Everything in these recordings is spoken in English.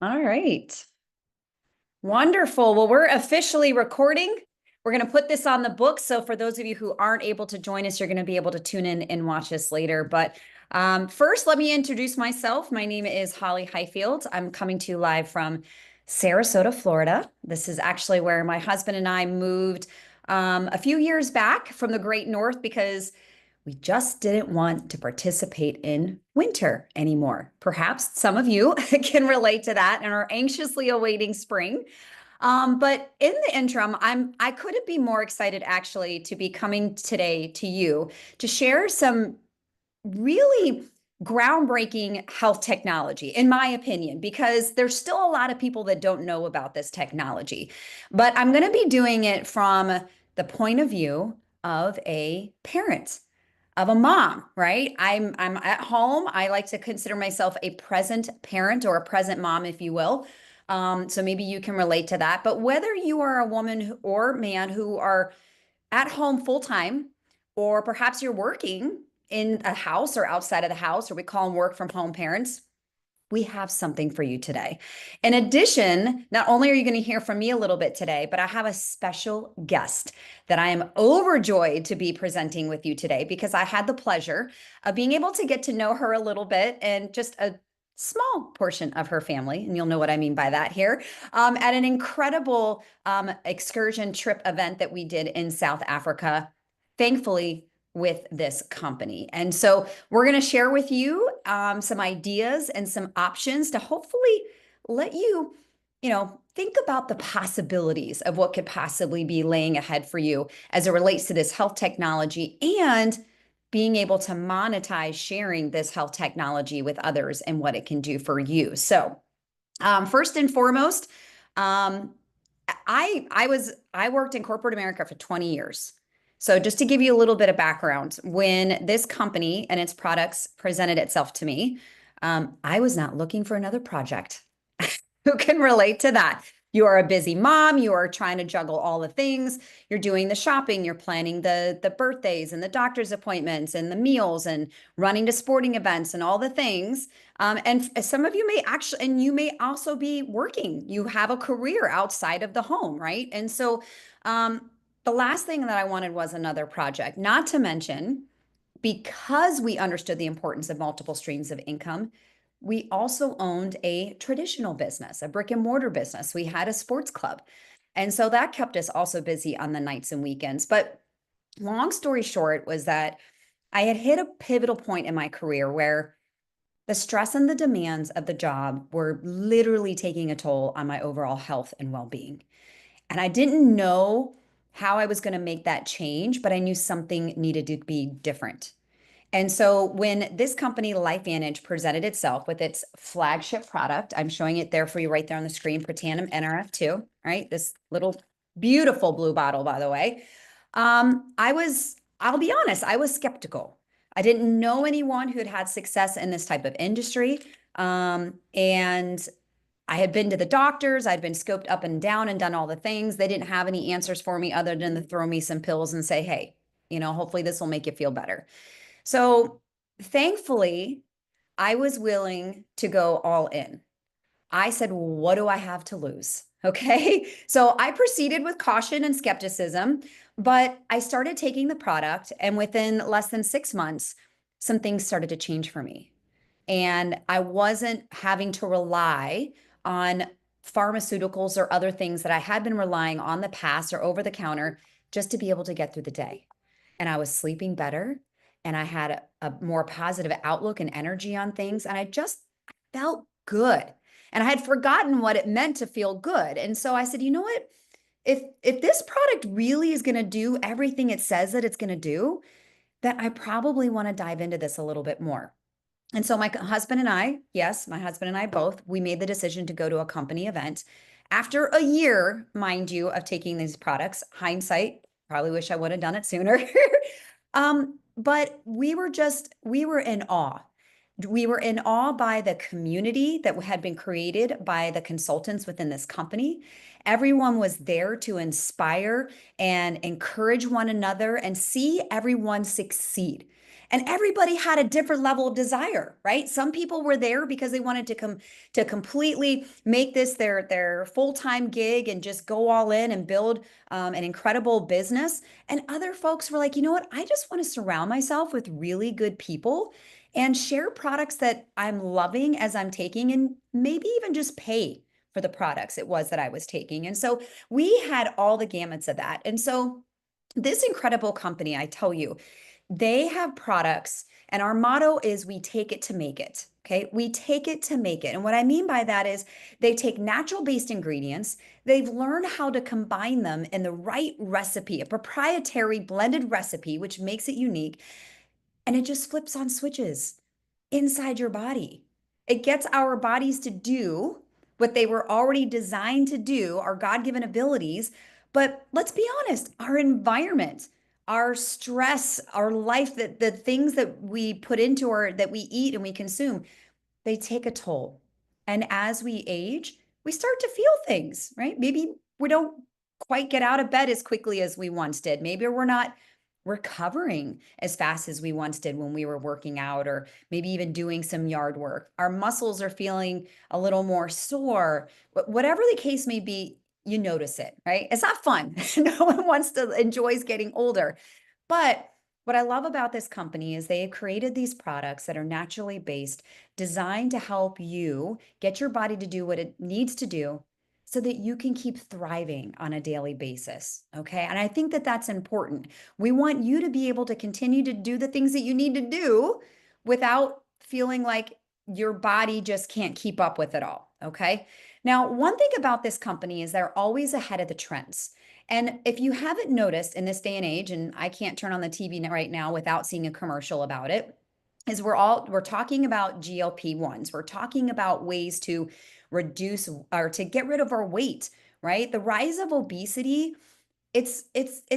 All right. Wonderful. Well, we're officially recording. We're going to put this on the book. So for those of you who aren't able to join us, you're going to be able to tune in and watch this later. But first, let me introduce myself. My name is Holly Highfield. I'm coming to you live from Sarasota, Florida. This is actually where my husband and I moved a few years back from the Great North because we just didn't want to participate in winter anymore. Perhaps some of you can relate to that and are anxiously awaiting spring. But in the interim, I couldn't be more excited actually to be coming today to you to share some really groundbreaking health technology, in my opinion, because there's still a lot of people that don't know about this technology. But I'm going to be doing it from the point of view of a parent, of a mom, right? I'm at home. I like to consider myself a present parent or a present mom, if you will. So maybe you can relate to that. But whether you are a woman or man who are at home full time, or perhaps you're working in a house or outside of the house, or we call them work from home parents, we have something for you today. In addition, not only are you going to hear from me a little bit today, but I have a special guest that I am overjoyed to be presenting with you today because I had the pleasure of being able to get to know her a little bit and just a small portion of her family, and you'll know what I mean by that here, at an incredible excursion trip event that we did in South Africa. Thankfully, with this company. And so we're going to share with you some ideas and some options to hopefully let you, think about the possibilities of what could possibly be laying ahead for you as it relates to this health technology and being able to monetize sharing this health technology with others and what it can do for you. So, first and foremost, um, I worked in corporate America for 20 years. So just to give you a little bit of background, when this company and its products presented itself to me, I was not looking for another project. Who can relate to that? You are a busy mom, you are trying to juggle all the things. You're doing the shopping, you're planning the birthdays and the doctor's appointments and the meals and running to sporting events and all the things. And some of you may actually, and you may also be working. You have a career outside of the home, right? And so the last thing that I wanted was another project, not to mention, because we understood the importance of multiple streams of income, we also owned a traditional business, a brick and mortar business. We had a sports club. And so that kept us also busy on the nights and weekends. But long story short was that I had hit a pivotal point in my career where the stress and the demands of the job were literally taking a toll on my overall health and well being. And I didn't know how I was going to make that change, but I knew something needed to be different. And so when this company, LifeVantage, presented itself with its flagship product, I'm showing it there for you right there on the screen, Protandim NRF2, right? This little beautiful blue bottle, by the way. I'll be honest, I was skeptical. I didn't know anyone who had had success in this type of industry. And I had been to the doctors, I'd been scoped up and down and done all the things. They didn't have any answers for me other than to throw me some pills and say, hey, hopefully this will make you feel better. So thankfully, I was willing to go all in. I said, what do I have to lose? Okay. So I proceeded with caution and skepticism, but I started taking the product, and within less than 6 months, some things started to change for me. And I wasn't having to rely on pharmaceuticals or other things that I had been relying on the past or over the counter just to be able to get through the day. And I was sleeping better, and I had a more positive outlook and energy on things. And I just felt good. And I had forgotten what it meant to feel good. And so I said, you know what? If this product really is going to do everything it says that it's going to do, then I probably want to dive into this a little bit more. And so my husband and I, yes, my husband and I both, we made the decision to go to a company event after a year, mind you, of taking these products. Hindsight, probably wish I would have done it sooner. But we were in awe. We were in awe by the community that had been created by the consultants within this company. Everyone was there to inspire and encourage one another and see everyone succeed. And everybody had a different level of desire, right? Some people were there because they wanted to come to completely make this their full-time gig and just go all in and build an incredible business. And other folks were like, you know what? I just want to surround myself with really good people and share products that I'm loving as I'm taking, and maybe even just pay for the products it was that I was taking. And so we had all the gamuts of that. And so this incredible company, I tell you, they have products, and our motto is we take it to make it. Okay. We take it to make it. And what I mean by that is they take natural based ingredients, they've learned how to combine them in the right recipe, a proprietary blended recipe, which makes it unique. And it just flips on switches inside your body. It gets our bodies to do what they were already designed to do, our God given abilities. But let's be honest, our environment, our stress, our life, that the things that we put into our, that we eat and we consume, they take a toll. And as we age, we start to feel things, right? Maybe we don't quite get out of bed as quickly as we once did. Maybe we're not recovering as fast as we once did when we were working out, or maybe even doing some yard work. Our muscles are feeling a little more sore. Whatever the case may be, you notice it, right? It's not fun. No one wants to enjoys getting older. But what I love about this company is they have created these products that are naturally based, designed to help you get your body to do what it needs to do so that you can keep thriving on a daily basis. Okay. And I think that that's important. We want you to be able to continue to do the things that you need to do without feeling like your body just can't keep up with it all. Okay. Now, one thing about this company is they're always ahead of the trends. And if you haven't noticed in this day and age, and I can't turn on the TV right now without seeing a commercial about it, is we're talking about GLP-1s. We're talking about ways to reduce or to get rid of our weight, right? The rise of obesity, it's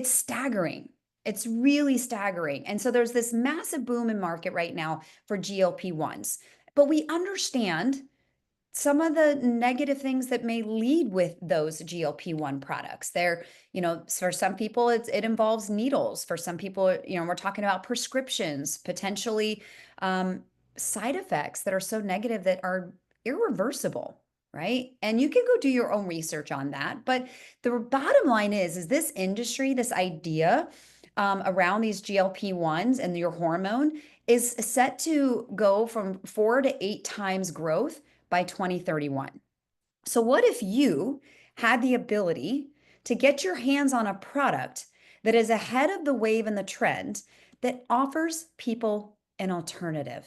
staggering. It's really staggering. And so there's this massive boom in market right now for GLP-1s. But we understand some of the negative things that may lead with those GLP-1 products. They're, for some people, it involves needles. For some people, we're talking about prescriptions, potentially side effects that are so negative that are irreversible, right? And you can go do your own research on that. But the bottom line is this industry, this idea around these GLP-1s and your hormone is set to go from 4 to 8 times growth by 2031. So what if you had the ability to get your hands on a product that is ahead of the wave and the trend that offers people an alternative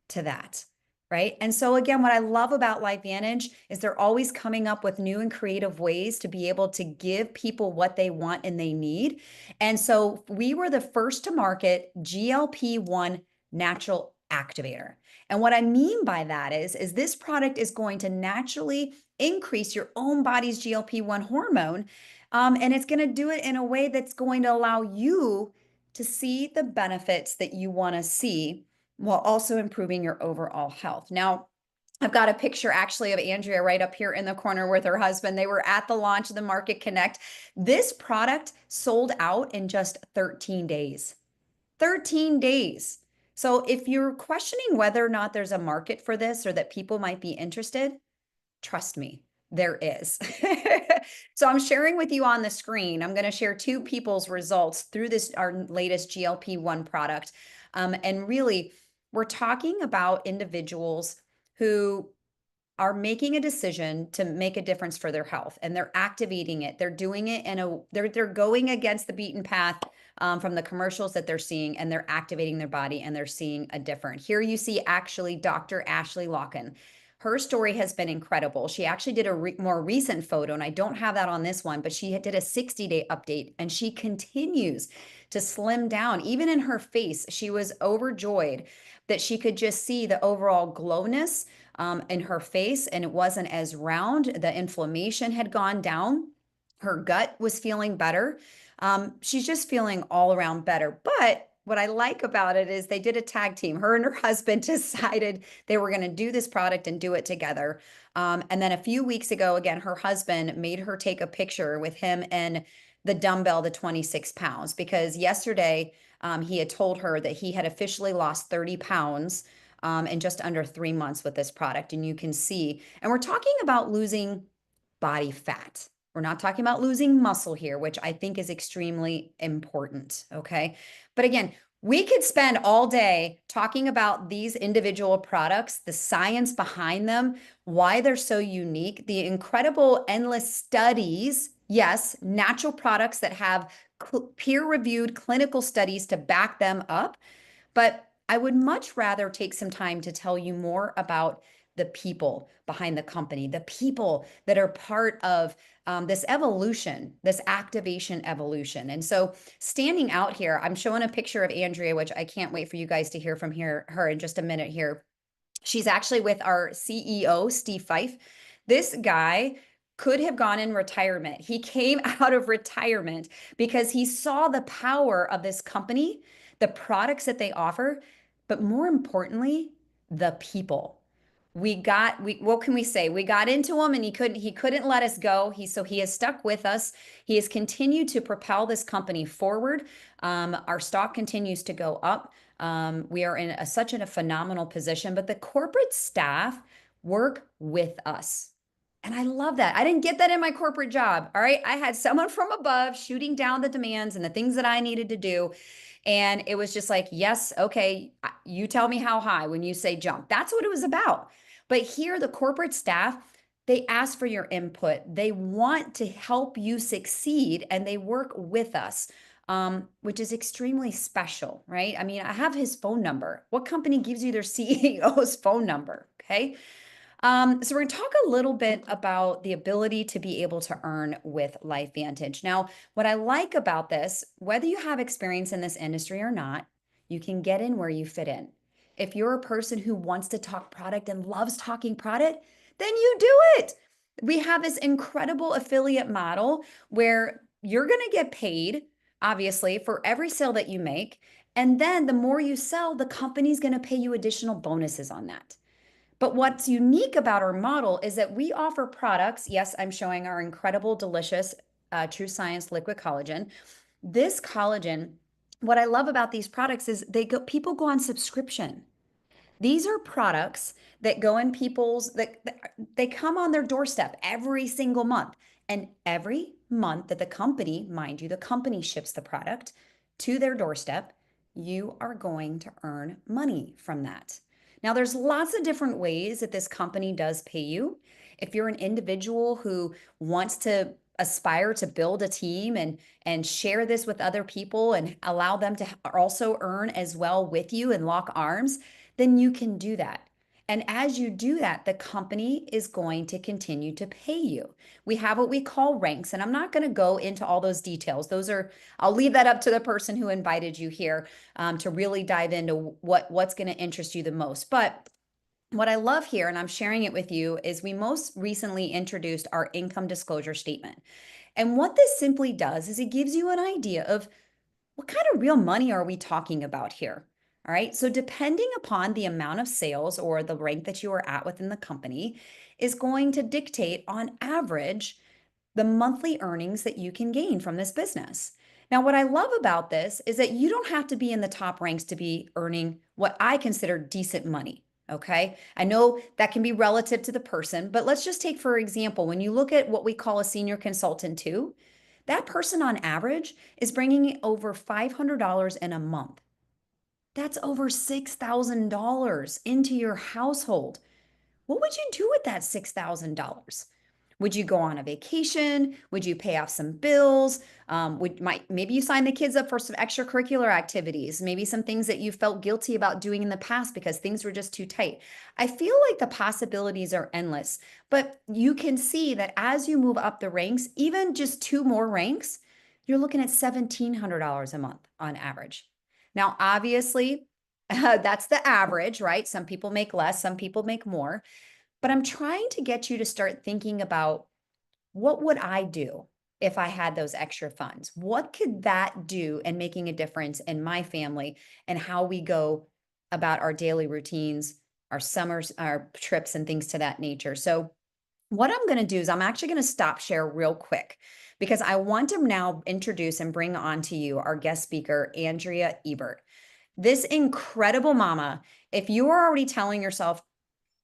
to that, right? And so again, what I love about LifeVantage is they're always coming up with new and creative ways to be able to give people what they want and they need. And so we were the first to market GLP-1 natural activator. And what I mean by that is this product is going to naturally increase your own body's GLP-1 hormone. And it's going to do it in a way that's going to allow you to see the benefits that you want to see while also improving your overall health. Now, I've got a picture actually of Andrea right up here in the corner with her husband. They were at the launch of the Market Connect. This product sold out in just 13 days. 13 days. So if you're questioning whether or not there's a market for this or that people might be interested, trust me, there is. So I'm sharing with you on the screen. I'm going to share 2 people's results through our latest GLP-1 product. And really, we're talking about individuals who are making a decision to make a difference for their health, and they're activating it. They're doing it they're going against the beaten path from the commercials that they're seeing, and they're activating their body and they're seeing a difference. Here you see actually Dr. Ashley Locken. Her story has been incredible. She actually did a more recent photo, and I don't have that on this one, but she did a 60-day update, and she continues to slim down. Even in her face, she was overjoyed that she could just see the overall glowness in her face, and it wasn't as round. The inflammation had gone down. Her gut was feeling better. She's just feeling all around better. But what I like about it is they did a tag team. Her and her husband decided they were going to do this product and do it together. And then a few weeks ago, again, her husband made her take a picture with him and the dumbbell, the 26 pounds, because yesterday he had told her that he had officially lost 30 pounds in just under 3 months with this product. And you can see, and we're talking about losing body fat. We're not talking about losing muscle here, which I think is extremely important. Okay. But again, we could spend all day talking about these individual products, the science behind them, why they're so unique, the incredible endless studies. Yes, natural products that have peer-reviewed clinical studies to back them up. But I would much rather take some time to tell you more about the people behind the company, the people that are part of this evolution, this activation evolution. And so standing out here, I'm showing a picture of Andrea, which I can't wait for you guys to hear from her in just a minute here. She's actually with our CEO, Steve Fife. This guy could have gone in retirement. He came out of retirement because he saw the power of this company, the products that they offer, but more importantly, the people. What can we say? We got into him and he couldn't let us go. He has stuck with us. He has continued to propel this company forward. Our stock continues to go up. We are in such a phenomenal position, but the corporate staff work with us. And I love that. I didn't get that in my corporate job. All right. I had someone from above shooting down the demands and the things that I needed to do. And it was just like, yes, okay, you tell me how high when you say jump. That's what it was about. But here, the corporate staff, they ask for your input. They want to help you succeed and they work with us, which is extremely special, right? I mean, I have his phone number. What company gives you their CEO's phone number? Okay. So we're going to talk a little bit about the ability to be able to earn with LifeVantage. Now, what I like about this, whether you have experience in this industry or not, you can get in where you fit in. If you're a person who wants to talk product and loves talking product, then you do it. We have this incredible affiliate model where you're going to get paid, obviously, for every sale that you make. And then the more you sell, the company's going to pay you additional bonuses on that. But what's unique about our model is that we offer products. Yes, I'm showing our incredible, delicious TrueScience liquid collagen. This collagen, what I love about these products is people go on subscription. These are products that go in that they come on their doorstep every single month. And every month that the company, mind you, the company ships the product to their doorstep, you are going to earn money from that. Now, there's lots of different ways that this company does pay you. If you're an individual who wants to aspire to build a team and share this with other people and allow them to also earn as well with you and lock arms, then you can do that. And as you do that, the company is going to continue to pay you. We have what we call ranks, and I'm not going to go into all those details. I'll leave that up to the person who invited you here to really dive into what's going to interest you the most. But what I love here, and I'm sharing it with you, is we most recently introduced our income disclosure statement. And what this simply does is it gives you an idea of what kind of real money are we talking about here? All right. So depending upon the amount of sales or the rank that you are at within the company is going to dictate on average the monthly earnings that you can gain from this business. Now, what I love about this is that you don't have to be in the top ranks to be earning what I consider decent money. Okay. I know that can be relative to the person, but let's just take, for example, when you look at what we call a senior consultant too, that person on average is bringing over $500 in a month. That's over $6,000 into your household. What would you do with that $6,000? Would you go on a vacation? Would you pay off some bills? Maybe you sign the kids up for some extracurricular activities, maybe some things that you felt guilty about doing in the past because things were just too tight. I feel like the possibilities are endless, but you can see that as you move up the ranks, even just 2 more ranks, you're looking at $1,700 a month on average. Now, obviously, that's the average, right? Some people make less, some people make more. But I'm trying to get you to start thinking about, what would I do if I had those extra funds? What could that do in making a difference in my family and how we go about our daily routines, our summers, our trips, and things to that nature? So What I'm going to do is I'm actually going to stop share real quick because I want to now introduce and bring on to you our guest speaker, Andrea Ebert. This incredible mama, if you are already telling yourself,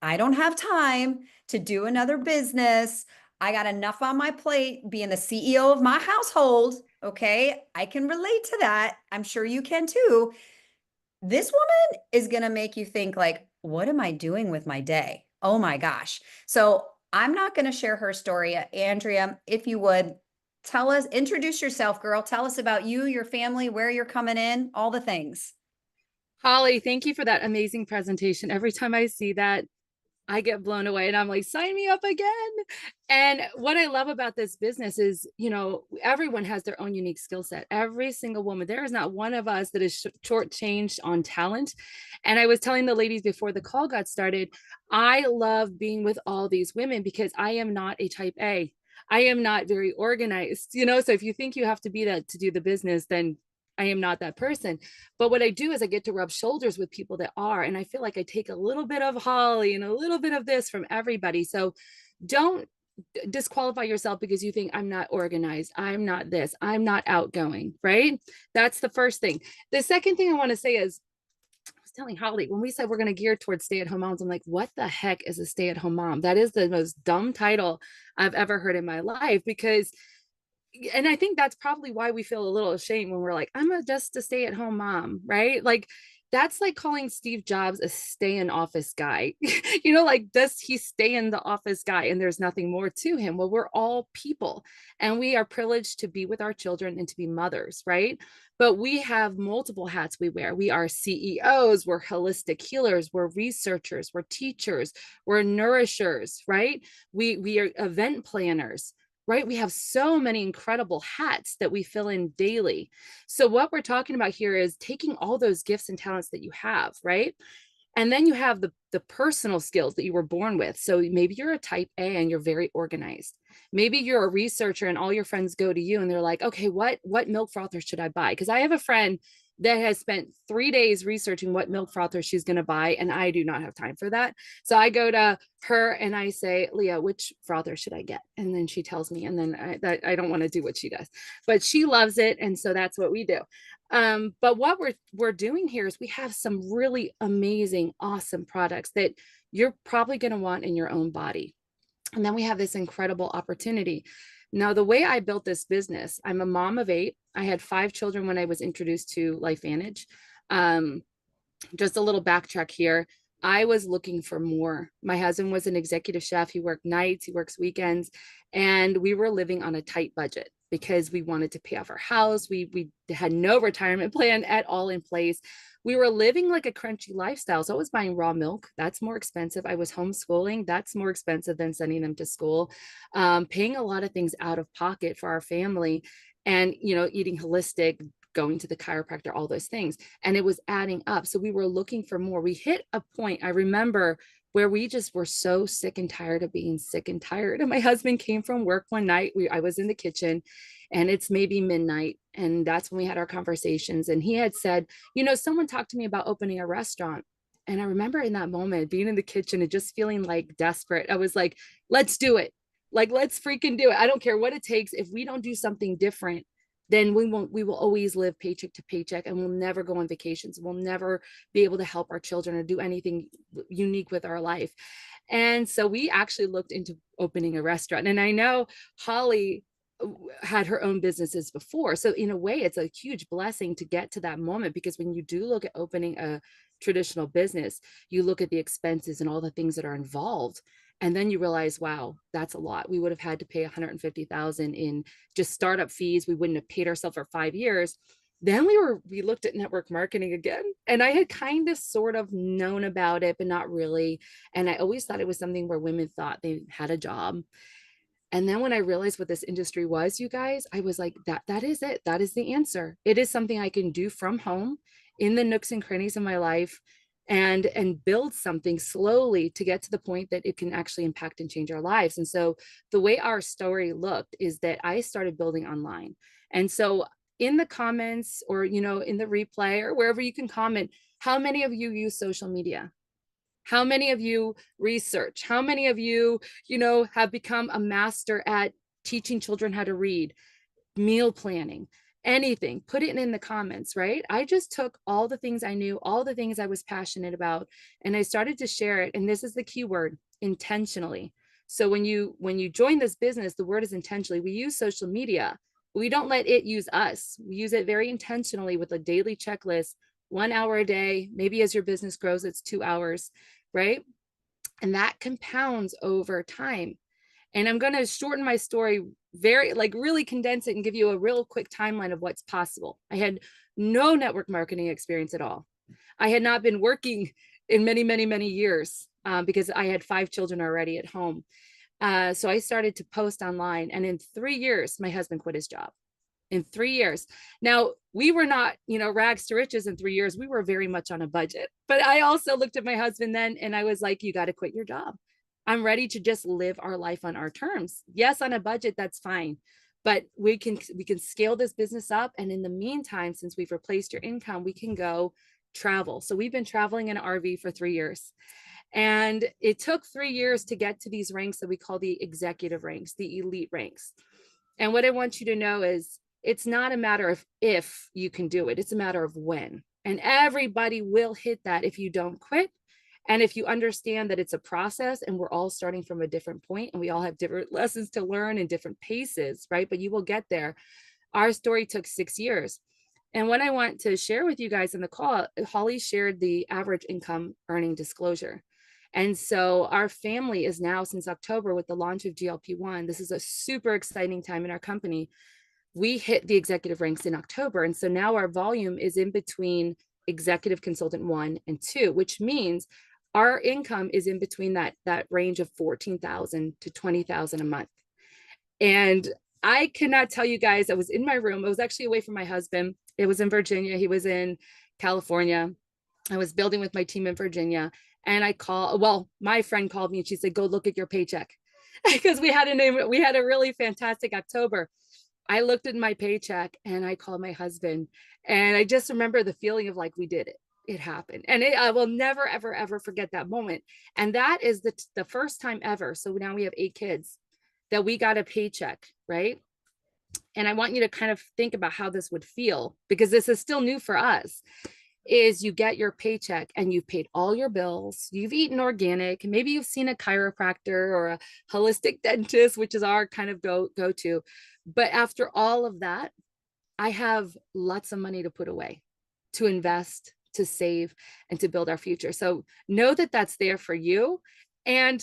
I don't have time to do another business, I got enough on my plate being the CEO of my household. Okay. I can relate to that. I'm sure you can too. This woman is going to make you think like, what am I doing with my day? Oh my gosh. So I'm not going to share her story. Andrea, if you would tell us, introduce yourself, girl. Tell us about you, your family, where you're coming in, all the things. Holly, thank you for that amazing presentation. Every time I see that, I get blown away and I'm like, sign me up again. And what I love about this business is, everyone has their own unique skill set. Every single woman, there is not one of us that is shortchanged on talent. And I was telling the ladies before the call got started, I love being with all these women because I am not a type A. I am not very organized, so if you think you have to be that to do the business, then I am not that person. But what I do is I get to rub shoulders with people that are, and I feel like I take a little bit of Holly and a little bit of this from everybody. So don't disqualify yourself because you think I'm not organized, I'm not this, I'm not outgoing, right? That's the first thing. The second thing I want to say is, I was telling Holly when we said we're going to gear towards stay-at-home moms, I'm like, what the heck is a stay-at-home mom? That is the most dumb title I've ever heard in my life, because and I think that's probably why we feel a little ashamed when we're like, just a stay at home mom, right? Like, that's like calling Steve Jobs a stay in office guy. Like, does he stay in the office guy and there's nothing more to him? Well, we're all people and we are privileged to be with our children and to be mothers, right? But we have multiple hats we wear. We are CEOs, we're holistic healers, we're researchers, we're teachers, we're nourishers, right? We are event planners, right? We have so many incredible hats that we fill in daily. So what we're talking about here is taking all those gifts and talents that you have, right? And then you have the personal skills that you were born with. So maybe you're a type A and you're very organized. Maybe you're a researcher and all your friends go to you and they're like, okay, what milk frother should I buy? Because I have a friend that has spent 3 days researching what milk frother she's going to buy, and I do not have time for that. So I go to her and I say, Leah, which frother should I get? And then she tells me, and then I don't want to do what she does, but she loves it, and so that's what we do. But what we're doing here is we have some really amazing, awesome products that you're probably going to want in your own body. And then we have this incredible opportunity. Now, the way I built this business, I'm a mom of 8. I had 5 children when I was introduced to LifeVantage. Um, just a little backtrack here. I was looking for more. My husband was an executive chef. He worked nights, he works weekends, and we were living on a tight budget because we wanted to pay off our house. We had no retirement plan at all in place. We were living like a crunchy lifestyle. So I was buying raw milk. That's more expensive. I was homeschooling. That's more expensive than sending them to school. Paying a lot of things out of pocket for our family, and eating holistic, going to the chiropractor, all those things. And it was adding up. So we were looking for more. We hit a point, I remember, where we just were so sick and tired of being sick and tired. And my husband came from work one night. I was in the kitchen and it's maybe midnight. And that's when we had our conversations. And he had said, someone talked to me about opening a restaurant. And I remember in that moment being in the kitchen and just feeling like desperate. I was like, let's do it. Like, let's freaking do it. I don't care what it takes. If we don't do something different, then we will always live paycheck to paycheck, and we'll never go on vacations. We'll never be able to help our children or do anything unique with our life. And so we actually looked into opening a restaurant. And I know Holly had her own businesses before. So in a way, it's a huge blessing to get to that moment, because when you do look at opening a traditional business, you look at the expenses and all the things that are involved. And then you realize, wow, that's a lot. We would have had to pay 150,000 in just startup fees. We wouldn't have paid ourselves for 5 years. Then we looked at network marketing again. And I had kind of sort of known about it, but not really. And I always thought it was something where women thought they had a job. And then when I realized what this industry was, you guys, I was like, that is it. That is the answer. It is something I can do from home in the nooks and crannies of my life, and build something slowly to get to the point that it can actually impact and change our lives. And so the way our story looked is that I started building online. And so in the comments, or in the replay, or wherever you can comment, how many of you use social media? How many of you research? How many of you, have become a master at teaching children how to read, meal planning, anything? Put it in the comments, right? I just took all the things I knew, all the things I was passionate about, and I started to share it. And this is the key word, intentionally. So when you join this business, the word is intentionally. We use social media. We don't let it use us. We use it very intentionally with a daily checklist, 1 hour a day. Maybe as your business grows, it's 2 hours, right? And that compounds over time. And I'm going to shorten my story, very, like, really condense it and give you a real quick timeline of what's possible. I had no network marketing experience at all. I had not been working in many, many, many years because I had 5 children already at home. So I started to post online, and in 3 years, my husband quit his job. In 3 years. Now, we were not, rags to riches in 3 years. We were very much on a budget. But I also looked at my husband then and I was like, you got to quit your job. I'm ready to just live our life on our terms. Yes, on a budget, that's fine. But we can scale this business up. And in the meantime, since we've replaced your income, we can go travel. So we've been traveling in an RV for 3 years. And it took 3 years to get to these ranks that we call the executive ranks, the elite ranks. And what I want you to know is it's not a matter of if you can do it, it's a matter of when. And everybody will hit that if you don't quit. And if you understand that it's a process and we're all starting from a different point and we all have different lessons to learn and different paces, right? But you will get there. Our story took 6 years. And what I want to share with you guys in the call, Holly shared the average income earning disclosure. And so our family is now, since October, with the launch of GLP-1, this is a super exciting time in our company. We hit the executive ranks in October. And so now our volume is in between executive consultant 1 and 2, which means our income is in between that range of 14,000 to 20,000 a month. And I cannot tell you guys, I was in my room. I was actually away from my husband. It was in Virginia. He was in California. I was building with my team in Virginia. And my friend called me and she said, go look at your paycheck. Because we had a really fantastic October. I looked at my paycheck and I called my husband, and I just remember the feeling of like, we did it. It happened. And I will never, ever, ever forget that moment. And that is the first time ever. So now we have 8 kids that we got a paycheck, right? And I want you to kind of think about how this would feel, because this is still new for us. Is you get your paycheck and you've paid all your bills, you've eaten organic, maybe you've seen a chiropractor or a holistic dentist, which is our kind of go-to. But after all of that, I have lots of money to put away, to invest, to save, and to build our future. So know that that's there for you. And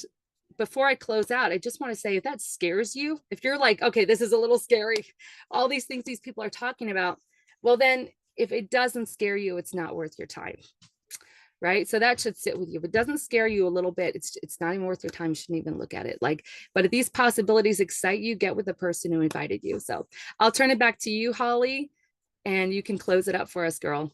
before I close out, I just want to say, if that scares you, if you're like, okay, this is a little scary, all these things these people are talking about, well, then if it doesn't scare you, it's not worth your time, right? So that should sit with you. If it doesn't scare you a little bit, it's not even worth your time. You shouldn't even look at it. But if these possibilities excite you, get with the person who invited you. So I'll turn it back to you, Holly, and you can close it up for us, girl.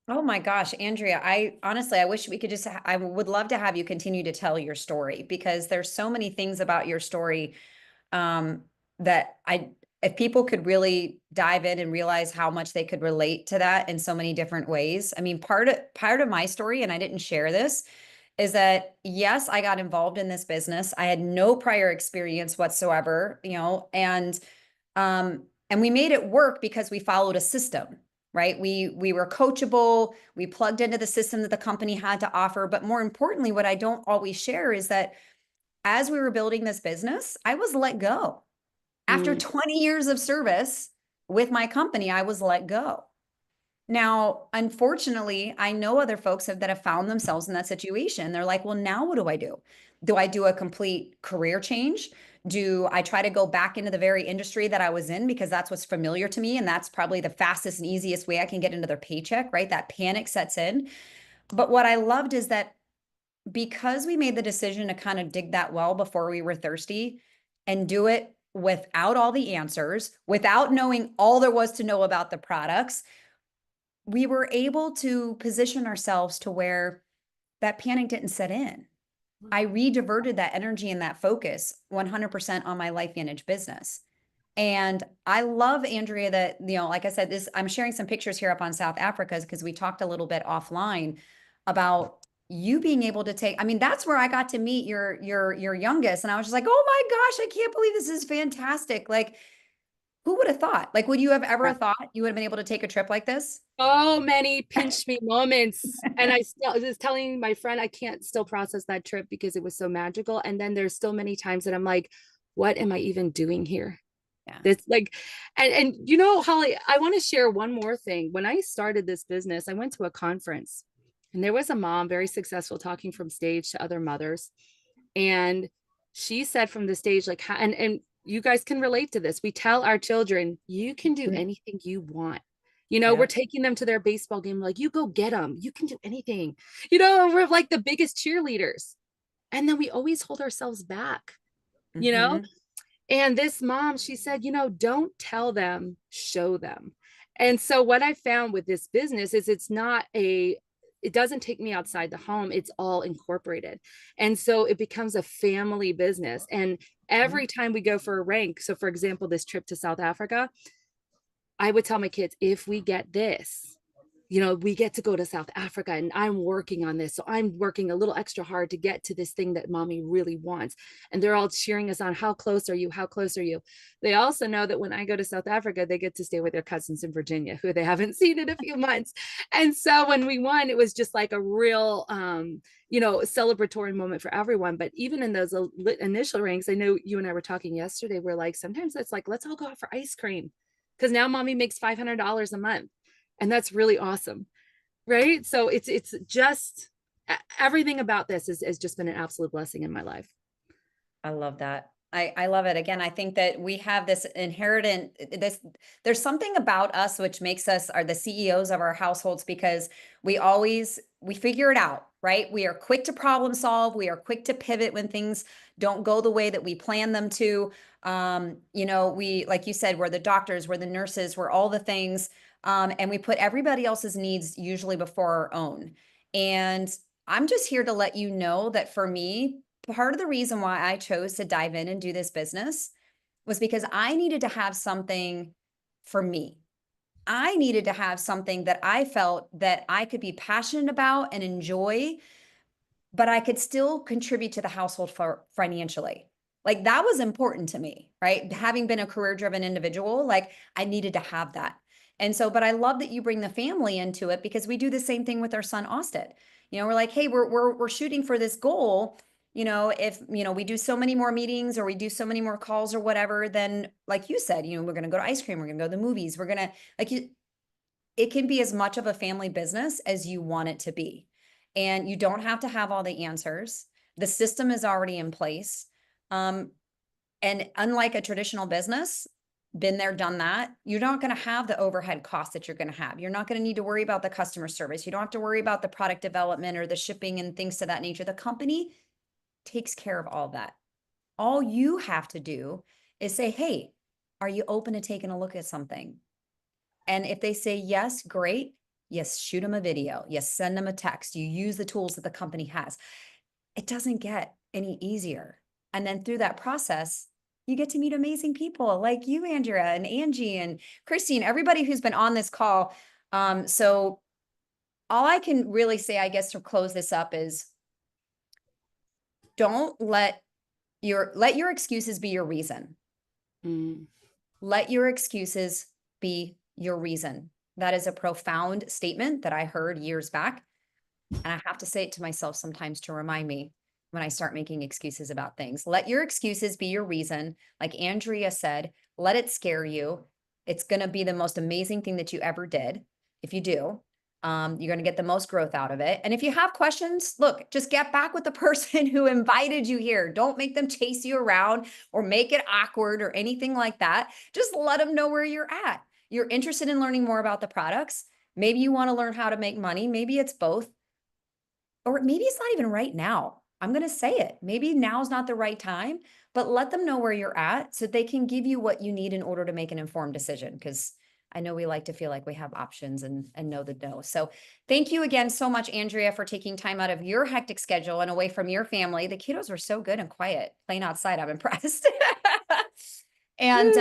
Oh my gosh, Andrea, I wish we could I would love to have you continue to tell your story, because there's so many things about your story um, that if people could really dive in and realize how much they could relate to that in so many different ways. I mean, part of my story, and I didn't share this, is that yes, I got involved in this business. I had no prior experience whatsoever, and we made it work because we followed a system, right? We were coachable, we plugged into the system that the company had to offer. But more importantly, what I don't always share is that as we were building this business, I was let go. After 20 years of service with my company, I was let go. Now, unfortunately, I know other folks that have found themselves in that situation. They're like, well, now what do I do? Do I do a complete career change? Do I try to go back into the very industry that I was in because that's what's familiar to me? And that's probably the fastest and easiest way I can get into their paycheck, right? That panic sets in. But what I loved is that because we made the decision to kind of dig that well before we were thirsty and do it without all the answers, without knowing all there was to know about the products, we were able to position ourselves to where that panic didn't set in. I re-diverted that energy and that focus 100% on my LifeVantage business. And I love, Andrea, that, like I said, I'm sharing some pictures here up on South Africa because we talked a little bit offline about you being able to take, I mean, that's where I got to meet your youngest. And I was just like, oh my gosh, I can't believe this is fantastic. Like, who would have thought? Like, would you have ever thought you would have been able to take a trip like this? So many pinch me moments. And I still was telling my friend I can't still process that trip because it was so magical. And then there's still many times that I'm like, what am I even doing here? Yeah. This like, and you know, Holly, I want to share one more thing. When I started this business, I went to a conference and there was a mom, very successful, talking from stage to other mothers. And she said from the stage, like, and you guys can relate to this. We tell our children, you can do anything you want. You know, Yeah. we're taking them to their baseball game, like, you go get them. You can do anything. You know, we're like the biggest cheerleaders. And then we always hold ourselves back, you know? Mm-hmm. And this mom, she said, you know, don't tell them, show them. And so what I found with this business is it doesn't take me outside the home. It's all incorporated. And so it becomes a family business. And every time we go for a rank, so for example, this trip to South Africa, I would tell my kids, if we get this, you know, we get to go to South Africa and I'm working on this. So I'm working a little extra hard to get to this thing that mommy really wants. And they're all cheering us on. How close are you? How close are you? They also know that when I go to South Africa, they get to stay with their cousins in Virginia who they haven't seen in a few months. And so when we won, it was just like a real, you know, celebratory moment for everyone. But even in those initial ranks, I know you and I were talking yesterday, we're like, sometimes it's like, let's all go out for ice cream because now mommy makes $500 a month. And that's really awesome, right? So it's just everything about this has just been an absolute blessing in my life. I love that. I love it. Again, I think that we have this inherent this there's something about us which makes us are the CEOs of our households because we figure it out, right? We are quick to problem solve, we are quick to pivot when things don't go the way that we plan them to. You know, we like you said, we're the doctors, we're the nurses, we're all the things. And we put everybody else's needs usually before our own. And I'm just here to let you know that for me, part of the reason why I chose to dive in and do this business was because I needed to have something for me. I needed to have something that I felt that I could be passionate about and enjoy, but I could still contribute to the household for financially. Like that was important to me, right? Having been a career driven individual, like I needed to have that. And so, but I love that you bring the family into it because we do the same thing with our son Austin. You know, we're like, hey, we're shooting for this goal. You know, if you know we do so many more meetings or we do so many more calls or whatever, then like you said, you know, we're going to go to ice cream, we're going to go to the movies, we're going to like you. It can be as much of a family business as you want it to be. And you don't have to have all the answers. The system is already in place. Um, and unlike a traditional business, been there, done that, you're not going to have the overhead costs that you're going to have. You're not going to need to worry about the customer service. You don't have to worry about the product development or the shipping and things to that nature. The company takes care of all that. All you have to do is say, hey, are you open to taking a look at something? And if they say yes, great. Yes, shoot them a video. Yes, send them a text. You use the tools that the company has. It doesn't get any easier. And then through that process, you get to meet amazing people like you, Andrea, and Angie, and Christine, everybody who's been on this call. So all I can really say, I guess, to close this up is don't let your excuses be your reason. Mm. Let your excuses be your reason. That is a profound statement that I heard years back. And I have to say it to myself sometimes to remind me when I start making excuses about things. Let your excuses be your reason. Like Andrea said, let it scare you. It's going to be the most amazing thing that you ever did. If you do, you're going to get the most growth out of it. And if you have questions, look, just get back with the person who invited you here. Don't make them chase you around or make it awkward or anything like that. Just let them know where you're at. You're interested in learning more about the products. Maybe you want to learn how to make money. Maybe it's both. Or maybe it's not even right now. I'm going to say it. Maybe now's not the right time, but let them know where you're at so they can give you what you need in order to make an informed decision. Because I know we like to feel like we have options and know the no. So thank you again so much, Andrea, for taking time out of your hectic schedule and away from your family. The kiddos were so good and quiet playing outside. I'm impressed. And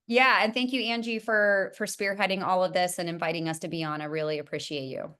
yeah, and thank you, Angie, for spearheading all of this and inviting us to be on. I really appreciate you.